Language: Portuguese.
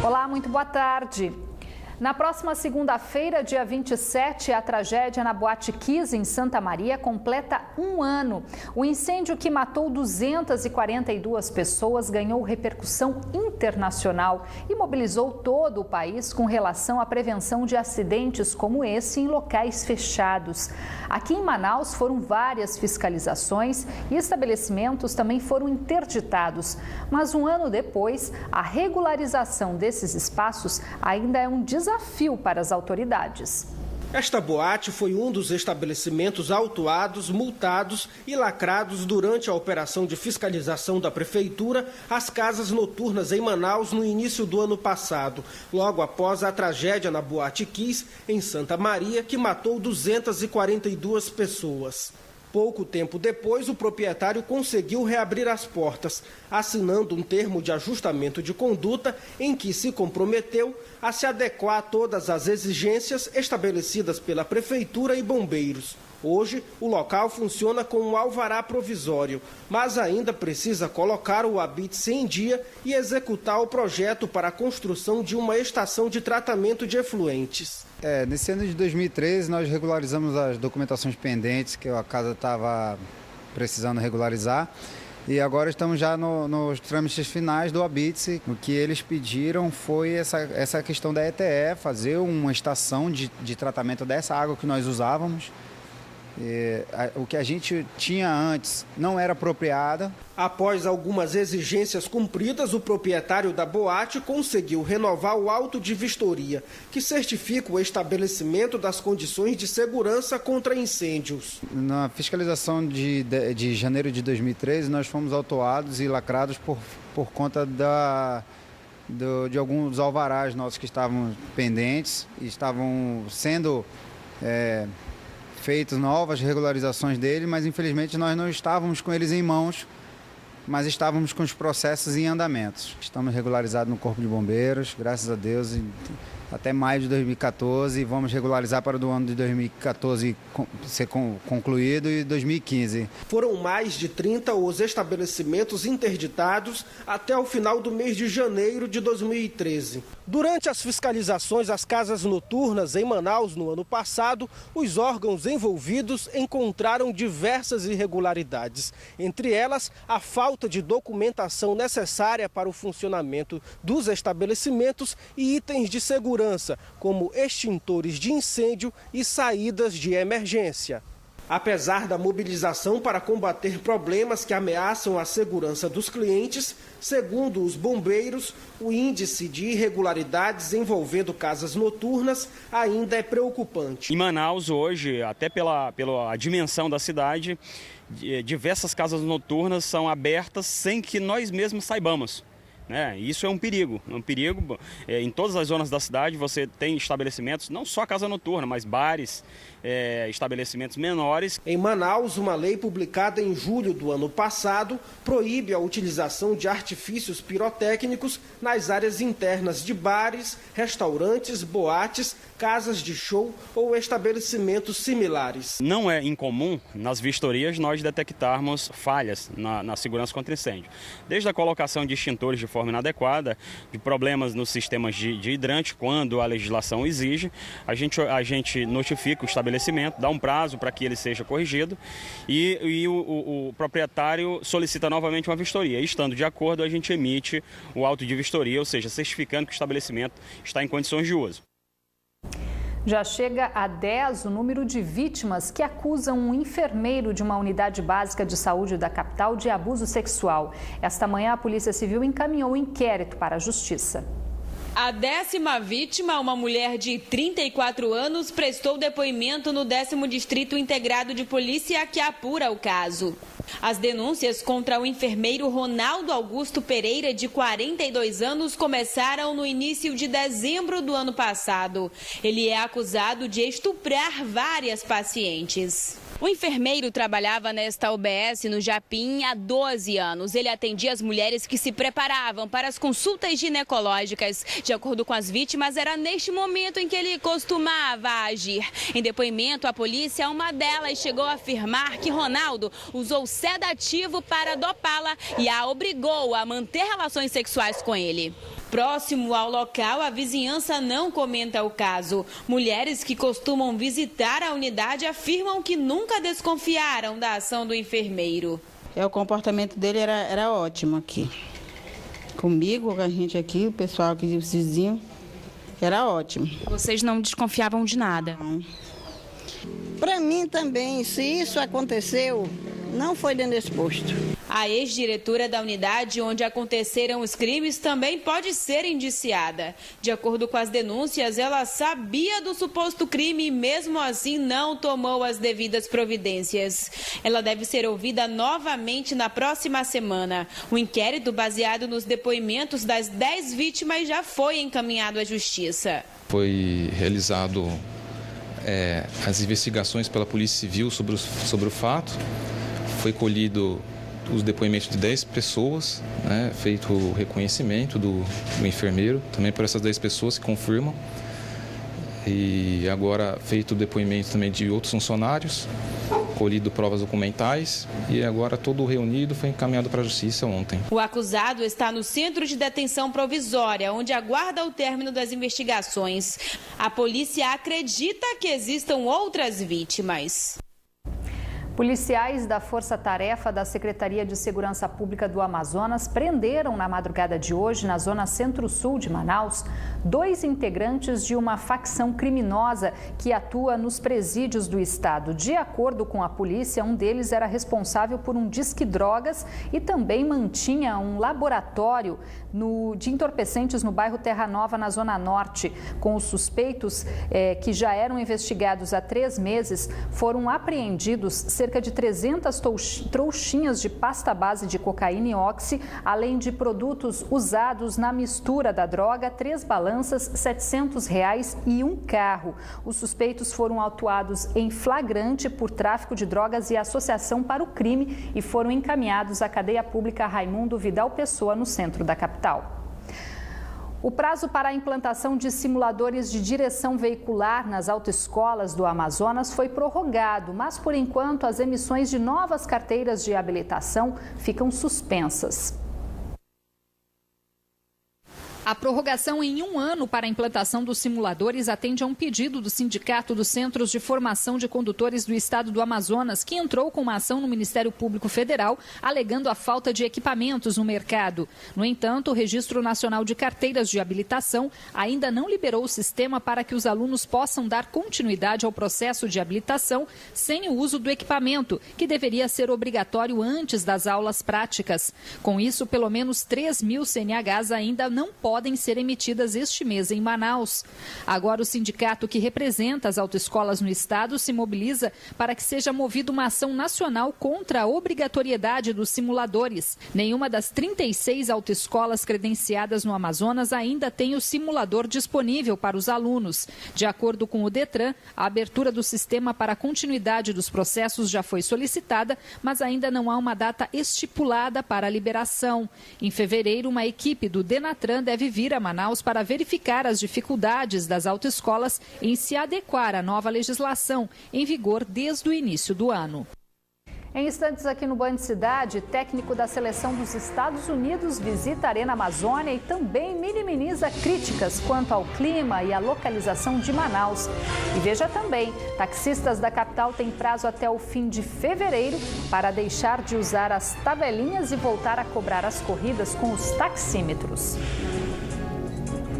Olá, muito boa tarde. Na próxima segunda-feira, dia 27, a tragédia na Boate Kiss, em Santa Maria, completa um ano. O incêndio que matou 242 pessoas ganhou repercussão internacional e mobilizou todo o país com relação à prevenção de acidentes como esse em locais fechados. Aqui em Manaus foram várias fiscalizações e estabelecimentos também foram interditados. Mas um ano depois, a regularização desses espaços ainda é um desafio para as autoridades. Esta boate foi um dos estabelecimentos autuados, multados e lacrados durante a operação de fiscalização da Prefeitura às casas noturnas em Manaus no início do ano passado, logo após a tragédia na Boate Kiss, em Santa Maria, que matou 242 pessoas. Pouco tempo depois, o proprietário conseguiu reabrir as portas, assinando um termo de ajustamento de conduta em que se comprometeu a se adequar a todas as exigências estabelecidas pela Prefeitura e bombeiros. Hoje, o local funciona com um alvará provisório, mas ainda precisa colocar o habite-se em dia e executar o projeto para a construção de uma estação de tratamento de efluentes. Nesse ano de 2013, nós regularizamos as documentações pendentes que a casa estava precisando regularizar. E agora estamos já nos trâmites finais do habite-se. O que eles pediram foi essa questão da ETE, fazer uma estação de tratamento dessa água que nós usávamos. O que a gente tinha antes não era apropriada. Após algumas exigências cumpridas, o proprietário da boate conseguiu renovar o auto de vistoria, que certifica o estabelecimento das condições de segurança contra incêndios. Na fiscalização de janeiro de 2013, nós fomos autuados e lacrados por conta de alguns alvarás nossos que estavam pendentes e estavam sendo feitas novas regularizações dele, mas infelizmente nós não estávamos com eles em mãos, mas estávamos com os processos em andamentos. Estamos regularizados no Corpo de Bombeiros, graças a Deus, até maio de 2014, e vamos regularizar para o ano de 2014 ser concluído e 2015. Foram mais de 30 os estabelecimentos interditados até o final do mês de janeiro de 2013. Durante as fiscalizações às casas noturnas em Manaus no ano passado, os órgãos envolvidos encontraram diversas irregularidades. Entre elas, a falta de documentação necessária para o funcionamento dos estabelecimentos e itens de segurança, como extintores de incêndio e saídas de emergência. Apesar da mobilização para combater problemas que ameaçam a segurança dos clientes, segundo os bombeiros, o índice de irregularidades envolvendo casas noturnas ainda é preocupante. Em Manaus, hoje, até pela dimensão da cidade, diversas casas noturnas são abertas sem que nós mesmos saibamos. Isso é um perigo. Em todas as zonas da cidade você tem estabelecimentos, não só casa noturna, mas bares, estabelecimentos menores. Em Manaus, uma lei publicada em julho do ano passado proíbe a utilização de artifícios pirotécnicos nas áreas internas de bares, restaurantes, boates, casas de show ou estabelecimentos similares. Não é incomum nas vistorias nós detectarmos falhas na segurança contra incêndio. Desde a colocação de extintores de forma inadequada, de problemas nos sistemas de hidrante, quando a legislação exige, a gente notifica o estabelecimento, dá um prazo para que ele seja corrigido e o proprietário solicita novamente uma vistoria. Estando de acordo, a gente emite o auto de vistoria, ou seja, certificando que o estabelecimento está em condições de uso. Já chega a 10 o número de vítimas que acusam um enfermeiro de uma unidade básica de saúde da capital de abuso sexual. Esta manhã, a Polícia Civil encaminhou o inquérito para a Justiça. A 10ª vítima, uma mulher de 34 anos, prestou depoimento no 10º Distrito Integrado de Polícia, que apura o caso. As denúncias contra o enfermeiro Ronaldo Augusto Pereira, de 42 anos, começaram no início de dezembro do ano passado. Ele é acusado de estuprar várias pacientes. O enfermeiro trabalhava nesta UBS no Japim há 12 anos. Ele atendia as mulheres que se preparavam para as consultas ginecológicas. De acordo com as vítimas, era neste momento em que ele costumava agir. Em depoimento à polícia, uma delas chegou a afirmar que Ronaldo usou sedativo para dopá-la e a obrigou a manter relações sexuais com ele. Próximo ao local, a vizinhança não comenta o caso. Mulheres que costumam visitar a unidade afirmam que nunca desconfiaram da ação do enfermeiro. O comportamento dele era ótimo aqui. Comigo, com a gente aqui, o pessoal aqui, os vizinhos, era ótimo. Vocês não desconfiavam de nada? Não. Para mim também, se isso aconteceu, não foi dentro desse posto. A ex-diretora da unidade onde aconteceram os crimes também pode ser indiciada. De acordo com as denúncias, ela sabia do suposto crime e mesmo assim não tomou as devidas providências. Ela deve ser ouvida novamente na próxima semana. O inquérito, baseado nos depoimentos das 10 vítimas, já foi encaminhado à justiça. Foi realizado as investigações pela Polícia Civil sobre o fato. Foi colhido os depoimentos de 10 pessoas, né, feito o reconhecimento do enfermeiro, também por essas 10 pessoas que confirmam. E agora feito o depoimento também de outros funcionários, colhido provas documentais e agora todo reunido foi encaminhado para a justiça ontem. O acusado está no centro de detenção provisória, onde aguarda o término das investigações. A polícia acredita que existam outras vítimas. Policiais da Força Tarefa da Secretaria de Segurança Pública do Amazonas prenderam na madrugada de hoje, na zona centro-sul de Manaus, 2 integrantes de uma facção criminosa que atua nos presídios do estado. De acordo com a polícia, um deles era responsável por um disque drogas e também mantinha um laboratório de entorpecentes no bairro Terra Nova, na Zona Norte. Com os suspeitos que já eram investigados há 3 meses, foram apreendidos cerca de 300 trouxinhas de pasta base de cocaína e oxi, além de produtos usados na mistura da droga, 3 balanças, R$700 e um carro. Os suspeitos foram autuados em flagrante por tráfico de drogas e associação para o crime e foram encaminhados à cadeia pública Raimundo Vidal Pessoa, no centro da capital. O prazo para a implantação de simuladores de direção veicular nas autoescolas do Amazonas foi prorrogado, mas por enquanto as emissões de novas carteiras de habilitação ficam suspensas. A prorrogação em 1 ano para a implantação dos simuladores atende a um pedido do Sindicato dos Centros de Formação de Condutores do Estado do Amazonas, que entrou com uma ação no Ministério Público Federal, alegando a falta de equipamentos no mercado. No entanto, o Registro Nacional de Carteiras de Habilitação ainda não liberou o sistema para que os alunos possam dar continuidade ao processo de habilitação sem o uso do equipamento, que deveria ser obrigatório antes das aulas práticas. Com isso, pelo menos 3.000 CNHs ainda não podem ser emitidas este mês em Manaus. Agora, o sindicato que representa as autoescolas no estado se mobiliza para que seja movida uma ação nacional contra a obrigatoriedade dos simuladores. Nenhuma das 36 autoescolas credenciadas no Amazonas ainda tem o simulador disponível para os alunos. De acordo com o Detran, a abertura do sistema para a continuidade dos processos já foi solicitada, mas ainda não há uma data estipulada para a liberação. Em fevereiro, uma equipe do Denatran deve vir a Manaus para verificar as dificuldades das autoescolas em se adequar à nova legislação, em vigor desde o início do ano. Em instantes aqui no Band Cidade, técnico da seleção dos Estados Unidos visita a Arena Amazônia e também minimiza críticas quanto ao clima e à localização de Manaus. E veja também, taxistas da capital têm prazo até o fim de fevereiro para deixar de usar as tabelinhas e voltar a cobrar as corridas com os taxímetros.